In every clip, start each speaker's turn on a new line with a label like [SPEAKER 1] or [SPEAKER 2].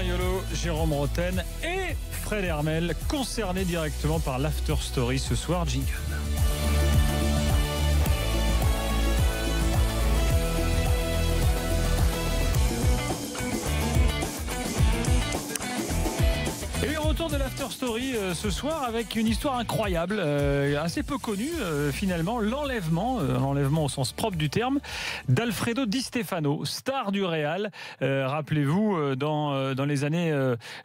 [SPEAKER 1] Riolo, Jérôme Roten et Fred Hermel, concernés directement par l'After Story ce soir. Jingle. Et retour de l'After Story ce soir avec une histoire incroyable, assez peu connue finalement, l'enlèvement au sens propre du terme, d'Alfredo Di Stefano, star du Real. Rappelez-vous, dans les années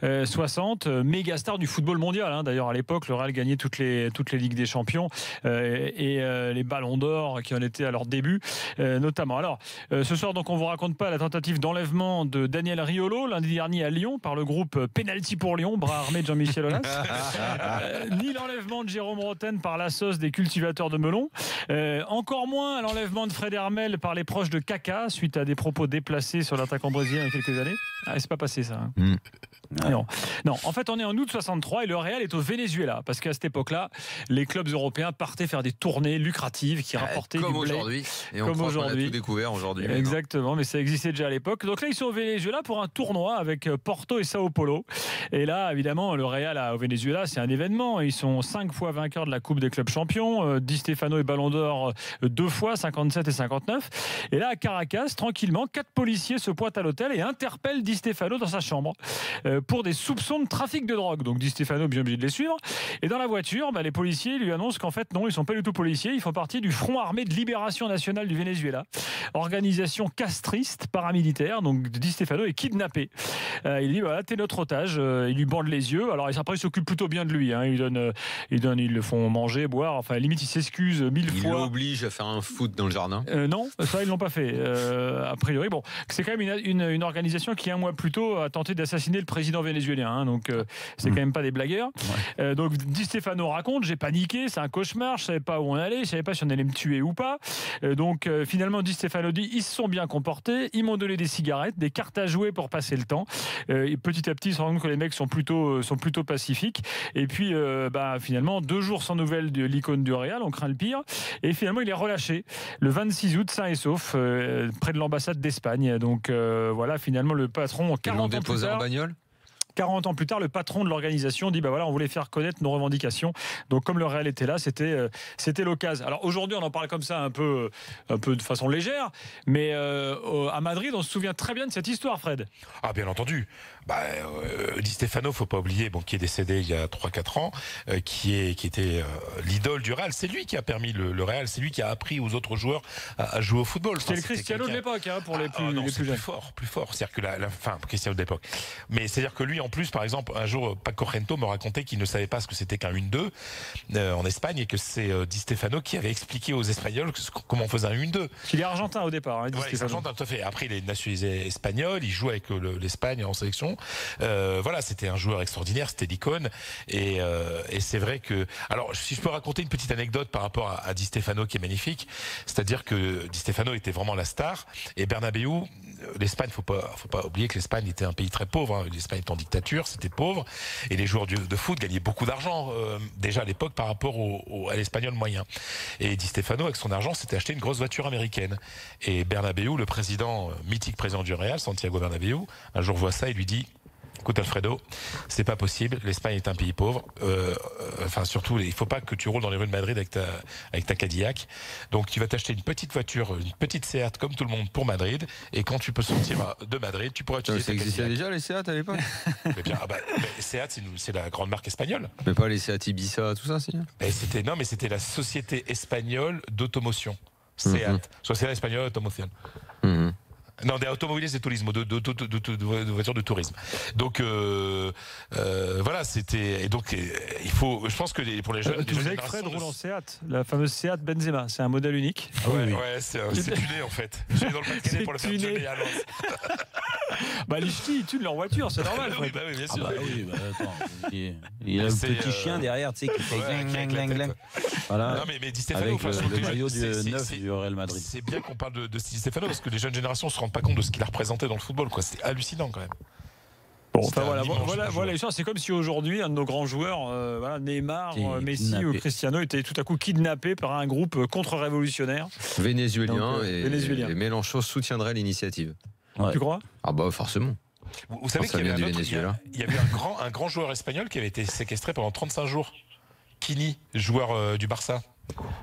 [SPEAKER 1] 60, méga star du football mondial. D'ailleurs, à l'époque, le Real gagnait toutes les Ligues des Champions et les Ballons d'Or qui en étaient à leur début, notamment. Alors, ce soir, donc, on vous raconte pas la tentative d'enlèvement de Daniel Riolo lundi dernier à Lyon par le groupe Penalty pour Lyon, bras armé de Jean-Michel Aulas, ni l'enlèvement de Jérôme Roten par la sauce des cultivateurs de melons, encore moins l'enlèvement de Fred Hermel par les proches de Kaka suite à des propos déplacés sur l'attaquant brésilien il y a quelques années. C'est pas passé ça. Non, en fait on est en août 63 et le Real est au Venezuela parce qu'à cette époque-là les clubs européens partaient faire des tournées lucratives qui rapportaient
[SPEAKER 2] comme
[SPEAKER 1] du blé.
[SPEAKER 2] aujourd'hui. Et
[SPEAKER 1] comme aujourd'hui.
[SPEAKER 2] On a tout découvert aujourd'hui.
[SPEAKER 1] Exactement, mais ça existait déjà à l'époque. Donc là ils sont au Venezuela pour un tournoi avec Porto et Sao Paulo. Et là évidemment le Real au Venezuela c'est un événement. Ils sont 5 fois vainqueurs de la Coupe des clubs champions. Di Stefano est Ballon d'Or 2 fois, 57 et 59. Et là à Caracas, tranquillement, 4 policiers se pointent à l'hôtel et interpellent Di Stefano dans sa chambre pour des soupçons de trafic de drogue. Donc Di Stefano bien obligé de les suivre. Et dans la voiture, les policiers lui annoncent qu'en fait non, ils sont pas du tout policiers, ils font partie du Front armé de libération nationale du Venezuela, organisation castriste paramilitaire. Donc Di Stefano est kidnappé. Il dit voilà, t'es notre otage. Il lui bande les yeux. Alors après il s'occupe plutôt bien de lui. Ils le font manger, boire. Enfin limite il s'excuse 1000 fois.
[SPEAKER 2] Il l'oblige à faire un foot dans le jardin.
[SPEAKER 1] Non, ça ils l'ont pas fait. A priori, bon, c'est quand même une organisation qui un mois plus tôt a tenté d'assassiner le président vénézuélien. Donc c'est quand même pas des blagueurs. Ouais. Donc Di Stefano raconte, j'ai paniqué, c'est un cauchemar, je savais pas où on allait, je savais pas si on allait me tuer ou pas. Donc finalement Di Stefano dit ils se sont bien comportés, ils m'ont donné des cigarettes, des cartes à jouer pour passer le temps. Et petit à petit, ils se rendent compte que les mecs sont plutôt pacifiques. Et puis finalement 2 jours sans nouvelles de l'icône du Real, on craint le pire. Et finalement il est relâché le 26 août sain et sauf près de l'ambassade d'Espagne. Donc voilà, finalement le patron 40 ans plus tard,
[SPEAKER 2] en bagnole.
[SPEAKER 1] 40 ans plus tard, le patron de l'organisation dit on voulait faire connaître nos revendications. Donc comme le Real était là, c'était l'occasion. Alors aujourd'hui, on en parle comme ça un peu de façon légère, mais à Madrid, on se souvient très bien de cette histoire, Fred.
[SPEAKER 3] Ah bien entendu. Di Stefano, faut pas oublier, qui est décédé il y a 3-4 ans, qui était l'idole du Real. C'est lui qui a permis le Real, c'est lui qui a appris aux autres joueurs à jouer au football.
[SPEAKER 1] C'était le Cristiano de l'époque, pour les plus jeunes.
[SPEAKER 3] Plus fort. C'est-à-dire que Cristiano de l'époque. Mais c'est-à-dire que lui, en plus, par exemple, un jour, Paco Gento me racontait qu'il ne savait pas ce que c'était qu'un 1-2 en Espagne et que c'est Di Stefano qui avait expliqué aux Espagnols comment on faisait un 1-2.
[SPEAKER 1] Il est argentin au départ.
[SPEAKER 3] Il est argentin, tout à fait. Après, il est nationalisé espagnol, il joue avec l'Espagne en sélection. Voilà, c'était un joueur extraordinaire, c'était l'icône. Et c'est vrai que... Alors, si je peux raconter une petite anecdote par rapport à Di Stefano qui est magnifique, c'est-à-dire que Di Stefano était vraiment la star. Et Bernabéu, l'Espagne, faut pas oublier que l'Espagne était un pays très pauvre. L'Espagne est en dictature, c'était pauvre. Et les joueurs de foot gagnaient beaucoup d'argent, déjà à l'époque, par rapport à l'Espagnol moyen. Et Di Stefano, avec son argent, s'était acheté une grosse voiture américaine. Et Bernabéu, le mythique président du Real, Santiago Bernabéu, un jour voit ça et lui dit: écoute Alfredo, c'est pas possible, l'Espagne est un pays pauvre, surtout il faut pas que tu roules dans les rues de Madrid avec ta Cadillac, donc tu vas t'acheter une petite voiture, une petite Seat comme tout le monde pour Madrid, et quand tu peux sortir de Madrid, tu pourras utiliser
[SPEAKER 2] ta Cadillac. Ça existait déjà les Seat à l'époque?
[SPEAKER 3] Seat c'est la grande marque espagnole.
[SPEAKER 2] Mais pas les Seat Ibiza, tout ça si?
[SPEAKER 3] Mais c'était la société espagnole d'automotion, Seat, Sociedad Española de Automoción. Non, des automobilistes de tourisme, de voitures de tourisme. Donc voilà, c'était. Et donc il faut. Je pense que pour les jeunes.
[SPEAKER 1] Vous savez que Fred roule en Seat, la fameuse Seat Benzema. C'est un modèle unique.
[SPEAKER 3] Ouais, c'est tuné en fait. Je suis dans le Pas-de-Calais pour le faire tuner à Lens.
[SPEAKER 1] Les ch'tis, ils tunent leur voiture, c'est normal.
[SPEAKER 3] Oui, bien sûr.
[SPEAKER 4] Attends, il a un petit chien derrière, tu sais, qui fait gling. Voilà.
[SPEAKER 3] Non, mais Di Stefano,
[SPEAKER 4] avec le maillot neuf du Real Madrid.
[SPEAKER 3] C'est bien qu'on parle de Di Stefano parce que les jeunes générations se rendent pas compte de ce qu'il a représenté dans le football, quoi. C'était hallucinant quand même.
[SPEAKER 1] Voilà l'histoire. C'est comme si aujourd'hui un de nos grands joueurs, Neymar, Messi ou Cristiano, était tout à coup kidnappé par un groupe contre-révolutionnaire
[SPEAKER 2] vénézuélien. Et Mélenchon soutiendrait l'initiative.
[SPEAKER 1] Tu crois?
[SPEAKER 2] Forcément.
[SPEAKER 3] Vous savez
[SPEAKER 2] Ça
[SPEAKER 3] qu'il y
[SPEAKER 2] vient
[SPEAKER 3] avait,
[SPEAKER 2] du Venezuela.
[SPEAKER 3] il y avait un grand joueur espagnol qui avait été séquestré pendant 35 jours. Kini, joueur du Barça,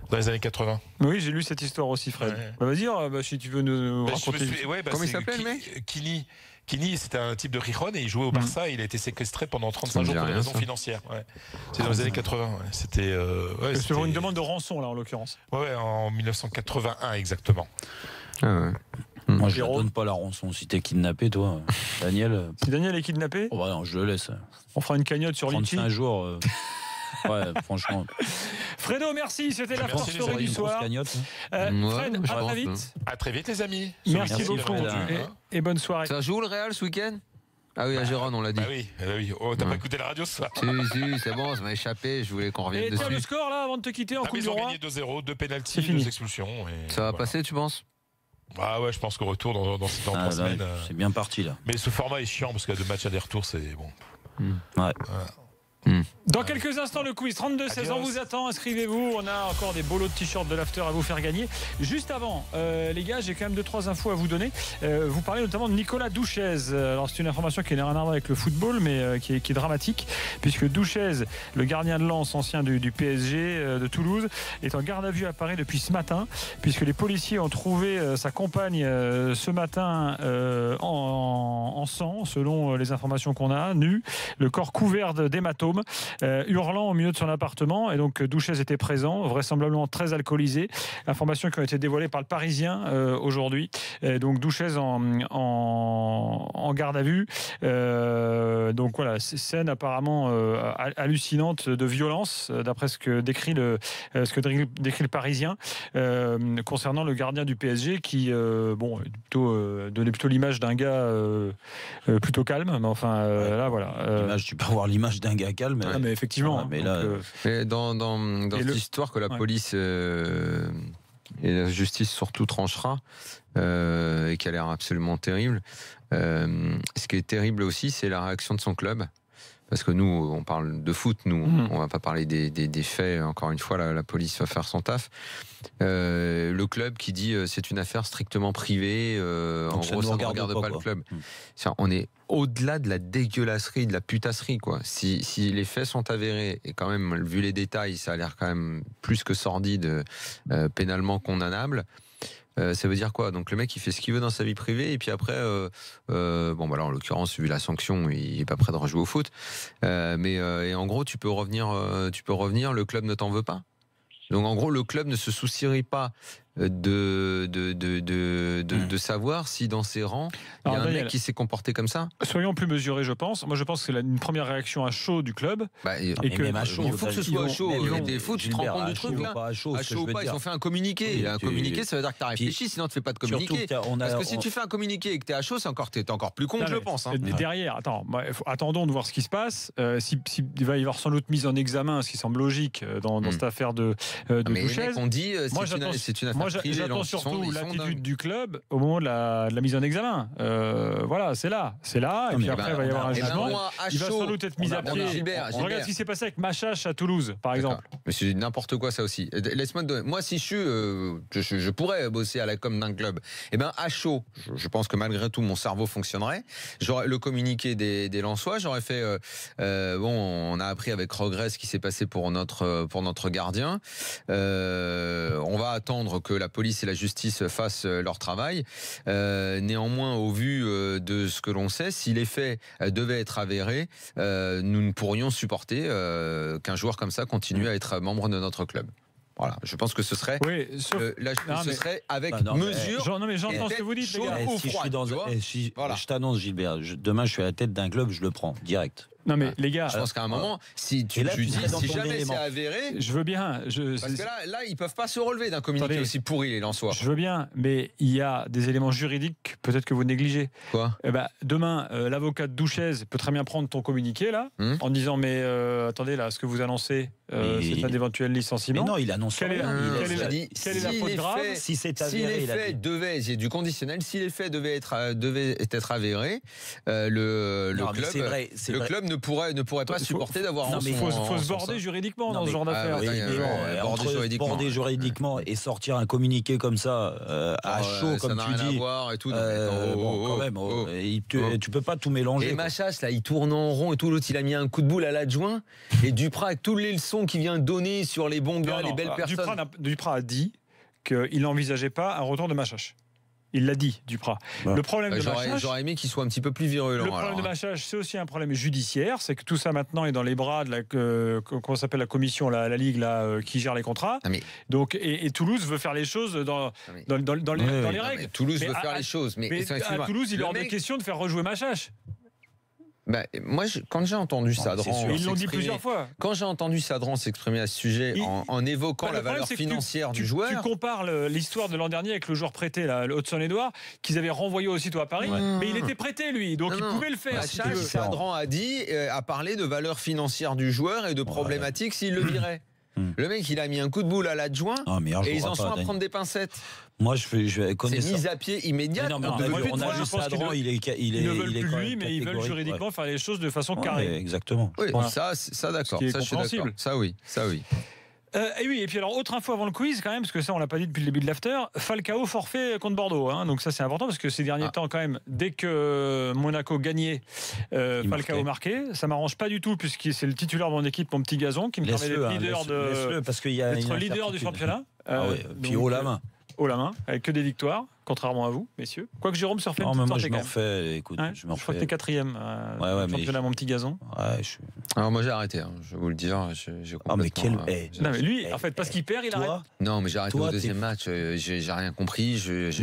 [SPEAKER 3] dans les années 80.
[SPEAKER 1] Oui, j'ai lu cette histoire aussi, Fred.
[SPEAKER 3] Ouais.
[SPEAKER 1] Bah, vas-y, si tu veux nous raconter.
[SPEAKER 2] Comment il s'appelait, le mec ?
[SPEAKER 3] Kini, c'était un type de Rijon et il jouait au Barça. Il a été séquestré pendant 35 jours pour des raisons financières. Ouais. C'est dans les années 80. Ouais. C'était.
[SPEAKER 1] C'est pour une demande de rançon, là, en l'occurrence.
[SPEAKER 3] Ouais, en 1981 exactement.
[SPEAKER 2] Ah ouais.
[SPEAKER 4] Moi, je ne donne pas la rançon. Si t'es kidnappé, toi, Daniel.
[SPEAKER 1] Si Daniel est kidnappé,
[SPEAKER 4] Oh, bah non, je le laisse.
[SPEAKER 1] on fera une cagnotte sur Litchi.
[SPEAKER 4] 35 jours. Ouais, franchement.
[SPEAKER 1] Fredo, merci. C'était la
[SPEAKER 3] Merci,
[SPEAKER 1] Force
[SPEAKER 3] les
[SPEAKER 1] Story
[SPEAKER 3] amis.
[SPEAKER 1] du
[SPEAKER 4] Une grosse
[SPEAKER 1] soir.
[SPEAKER 4] cagnotte.
[SPEAKER 1] Fred,
[SPEAKER 2] je
[SPEAKER 1] à
[SPEAKER 2] pense,
[SPEAKER 1] très vite.
[SPEAKER 3] À très vite, les amis.
[SPEAKER 1] Merci
[SPEAKER 4] Merci,
[SPEAKER 1] beaucoup.
[SPEAKER 4] Fred.
[SPEAKER 1] Et bonne soirée.
[SPEAKER 2] Ça joue le Real ce week-end ? Ah oui, à Gérone, on l'a dit.
[SPEAKER 3] Bah oui. Oh, t'as pas écouté la radio ce soir?
[SPEAKER 2] Si, c'est bon, ça m'a échappé, je voulais qu'on revienne
[SPEAKER 1] Et tiens, le
[SPEAKER 2] dessus.
[SPEAKER 1] score, là, avant de te quitter en Coupe
[SPEAKER 3] Ils
[SPEAKER 1] du
[SPEAKER 3] ont
[SPEAKER 1] Roi.
[SPEAKER 3] gagné 2-0, 2
[SPEAKER 1] C'est
[SPEAKER 3] pénaltys,
[SPEAKER 1] fini.
[SPEAKER 3] 2 expulsions. Et
[SPEAKER 2] Ça va
[SPEAKER 3] voilà.
[SPEAKER 2] passer, tu penses ?
[SPEAKER 3] Ah ouais, je pense qu'au retour dans 3
[SPEAKER 4] Ah,
[SPEAKER 3] semaines.
[SPEAKER 4] c'est bien parti, là.
[SPEAKER 3] Mais ce format est chiant parce qu'il y a 2 matchs aller-retour, c'est bon.
[SPEAKER 4] Ouais.
[SPEAKER 1] Dans quelques instants, le quiz 32-16 ans
[SPEAKER 3] Adios.
[SPEAKER 1] vous attend. Inscrivez-vous. On a encore des bolos de t-shirts de l'after à vous faire gagner. Juste avant, les gars, j'ai quand même 2-3 infos à vous donner. Vous parlez notamment de Nicolas Douchez. Alors, c'est une information qui n'a rien à voir avec le football, mais qui est dramatique, puisque Douchez, le gardien de Lens, ancien du PSG de Toulouse, est en garde à vue à Paris depuis ce matin, puisque les policiers ont trouvé sa compagne ce matin en sang, selon les informations qu'on a, nue, le corps couvert d'hématomes. Hurlant au milieu de son appartement, et donc Douchez était présent, vraisemblablement très alcoolisé. Informations qui ont été dévoilées par le Parisien aujourd'hui. Et donc Douchez en garde à vue. Donc voilà, scène apparemment hallucinante de violence, d'après ce que décrit le Parisien, concernant le gardien du PSG qui donnait plutôt l'image d'un gars plutôt calme, mais enfin là voilà.
[SPEAKER 4] Tu peux avoir l'image d'un gars calme.
[SPEAKER 1] Ah, mais effectivement.
[SPEAKER 4] Ah, mais là,
[SPEAKER 2] Et dans cette histoire que la police et la justice surtout tranchera, et qui a l'air absolument terrible, ce qui est terrible aussi, c'est la réaction de son club. Parce que nous, on parle de foot, on va pas parler des faits. Encore une fois, la police va faire son taf. Le club qui dit c'est une affaire strictement privée. En gros, ça ne regarde pas le club. On est au-delà de la dégueulasserie, de la putasserie, quoi. Si les faits sont avérés, et quand même, vu les détails, ça a l'air quand même plus que sordide, pénalement condamnable. Ça veut dire quoi? Donc le mec il fait ce qu'il veut dans sa vie privée et puis après là en l'occurrence vu la sanction il est pas prêt de rejouer au foot, et en gros tu peux revenir, le club ne t'en veut pas. Donc en gros le club ne se soucierait pas de savoir si dans ses rangs il y a un mec qui s'est comporté comme ça.
[SPEAKER 1] Soyons plus mesurés, je pense. Moi, je pense que c'est une première réaction à chaud du club.
[SPEAKER 2] Et
[SPEAKER 1] que
[SPEAKER 4] même à chaud,
[SPEAKER 2] il faut que ce soit à chaud. Des foot, tu te rends compte du truc là.
[SPEAKER 4] À chaud,
[SPEAKER 2] à chaud ou pas, ils ont fait un communiqué. Et un communiqué, ça veut dire que tu as réfléchi, sinon tu fais pas de communiqué. Parce que si tu fais un communiqué et que tu es à chaud, t'es encore plus con, je pense.
[SPEAKER 1] Derrière, attendons de voir ce qui se passe. Il va y avoir sans doute mise en examen, ce qui semble logique dans cette affaire de Douchez.
[SPEAKER 2] On dit c'est une affaire privée.
[SPEAKER 1] J'attends surtout l'attitude du club au moment de la mise en examen. Voilà, c'est là. Et puis après, il va y avoir un jugement. Il va sans doute être mis à pied. Regarde ce qui s'est passé avec Machache à Toulouse, par exemple.
[SPEAKER 2] Mais c'est n'importe quoi, ça aussi. Laisse-moi te donner. Moi, si je pourrais bosser à la com d'un club, à chaud, je pense que malgré tout, mon cerveau fonctionnerait. J'aurais le communiqué des Lensois, j'aurais fait. On a appris avec regret ce qui s'est passé pour notre gardien. On va attendre que la police et la justice fassent leur travail. Néanmoins, au vu de ce que l'on sait, si les faits devaient être avérés, nous ne pourrions supporter qu'un joueur comme ça continue à être membre de notre club. Voilà, je pense que ce serait, serait avec mesure.
[SPEAKER 1] Mais j'entends ce que vous dites, les gars.
[SPEAKER 4] Je t'annonce, Gilbert, demain je suis à la tête d'un club, je le prends direct.
[SPEAKER 1] Non mais les gars,
[SPEAKER 2] je pense qu'à un moment, si tu dis si jamais c'est avéré,
[SPEAKER 1] je veux bien.
[SPEAKER 2] Parce que là, ils peuvent pas se relever d'un communiqué aussi pourri les Lensois.
[SPEAKER 1] Je veux bien, mais il y a des éléments juridiques peut-être que vous négligez.
[SPEAKER 2] Quoi?
[SPEAKER 1] Demain, l'avocat de Douchez peut très bien prendre ton communiqué là, en disant mais attendez là, ce que vous annoncez, c'est un éventuel licenciement.
[SPEAKER 4] Mais non, il annonce
[SPEAKER 1] quelle est la faute grave?
[SPEAKER 4] Si c'est avéré,
[SPEAKER 2] les faits devaient, il y a du conditionnel. Si les faits devaient être avérés, le club ne ne pourrait pas supporter d'avoir.
[SPEAKER 1] Il faut se border juridiquement dans ce genre d'affaires.
[SPEAKER 4] Border juridiquement et sortir un communiqué comme ça à chaud, comme tu dis.
[SPEAKER 2] Et tout,
[SPEAKER 4] quand même, tu peux pas tout mélanger.
[SPEAKER 2] Et Machache, là, il tourne en rond et tout. L'autre, il a mis un coup de boule à l'adjoint. Et Duprat, avec toutes les leçons qu'il vient donner sur les bons gars, les belles personnes.
[SPEAKER 1] Duprat a dit qu'il n'envisageait pas un retour de Machache. Il l'a dit, Duprat. Le problème de Machache,
[SPEAKER 2] j'aurais aimé qu'il soit un petit peu plus virulent.
[SPEAKER 1] Le problème de Machache, c'est aussi un problème judiciaire. C'est que tout ça maintenant est dans les bras de comment s'appelle la commission, la Ligue là, qui gère les contrats. Donc, et Toulouse veut faire les choses dans les règles.
[SPEAKER 2] Toulouse veut faire les choses. Mais
[SPEAKER 1] à Toulouse, il est hors de question de faire rejouer Machache.
[SPEAKER 2] Moi, quand j'ai entendu Sadran,
[SPEAKER 1] ils l'ont dit plusieurs fois.
[SPEAKER 2] Quand j'ai entendu Sadran s'exprimer à ce sujet en évoquant la valeur financière du joueur,
[SPEAKER 1] tu compares l'histoire de l'an dernier avec le joueur prêté, le Hudson-Edouard, qu'ils avaient renvoyé aussitôt à Paris, mais il était prêté lui, donc il pouvait le faire.
[SPEAKER 2] Sadran a parlé de valeur financière du joueur et de problématiques s'il le virait. Le mec, il a mis un coup de boule à l'adjoint et ils en sont à prendre des pincettes.
[SPEAKER 4] Moi, je connais
[SPEAKER 2] c'est mise à pied immédiate.
[SPEAKER 4] On a juste Sadran, il
[SPEAKER 1] ne veulent plus lui, mais ils veulent juridiquement faire les choses de façon carrée.
[SPEAKER 4] Exactement.
[SPEAKER 2] Oui, ça d'accord. Ça, je suis d'accord. Ça, oui.
[SPEAKER 1] Et puis alors, autre info avant le quiz quand même, parce que ça on l'a pas dit depuis le début de l'after, Falcao forfait contre Bordeaux, donc ça c'est important parce que ces derniers temps quand même, dès que Monaco gagnait, Falcao marquait, ça m'arrange pas du tout puisque c'est le titulaire de mon équipe, mon petit gazon, qui me permet d'être leader du championnat.
[SPEAKER 4] Puis haut la main.
[SPEAKER 1] Haut la main, avec que des victoires, contrairement à vous, messieurs. Quoique Jérôme se refait une
[SPEAKER 4] petite
[SPEAKER 1] sortie.
[SPEAKER 4] Je m'en refais, écoute. Je
[SPEAKER 1] crois que t'es 4e championnat, mon petit gazon.
[SPEAKER 2] Alors moi j'ai arrêté, je vais vous le dire.
[SPEAKER 1] Mais lui, en fait, parce qu'il perd, il arrête.
[SPEAKER 2] Non, mais j'ai arrêté au deuxième match. J'ai rien compris.
[SPEAKER 1] C'est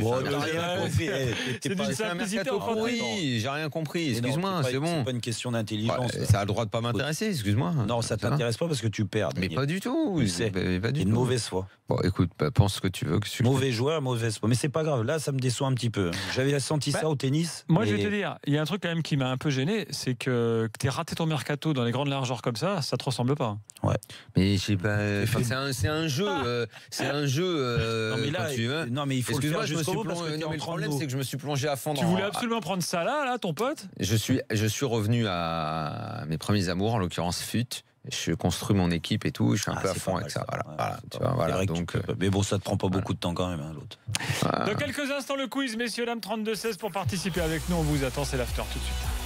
[SPEAKER 1] d'une simplicité
[SPEAKER 2] oui, j'ai rien compris. Excuse-moi, c'est bon.
[SPEAKER 4] C'est pas une question d'intelligence.
[SPEAKER 2] Ça a le droit de pas m'intéresser, excuse-moi.
[SPEAKER 4] Non, ça t'intéresse pas parce que tu perds.
[SPEAKER 2] Mais pas du tout.
[SPEAKER 4] C'est une mauvaise foi.
[SPEAKER 2] Bon, écoute, pense ce que tu veux.
[SPEAKER 4] Mauvais joueur, mauvaise foi. Mais c'est pas grave. Là, ça me déçoit un petit peu. J'avais senti ça au tennis.
[SPEAKER 1] Moi, je vais te dire, il y a un truc quand même qui m'a un peu gêné, c'est que tu aies raté ton mercato dans les grandes largeurs comme ça te ressemble pas.
[SPEAKER 2] Ouais. Mais je sais pas. C'est un jeu. C'est un jeu.
[SPEAKER 4] Non, mais il faut le faire jusqu'au bout parce que
[SPEAKER 2] le problème, c'est que je me suis plongé à fond.
[SPEAKER 1] Tu voulais absolument prendre ça là, ton pote.
[SPEAKER 2] Je suis revenu à mes premiers amours, en l'occurrence FUT. Je construis mon équipe et tout, je suis un peu à fond avec ça. Voilà. Donc,
[SPEAKER 4] mais bon, ça te prend pas beaucoup de temps quand même, l'autre.
[SPEAKER 1] Dans quelques instants, le quiz, messieurs, dames, 32-16 pour participer avec nous. On vous attend, c'est l'after tout de suite.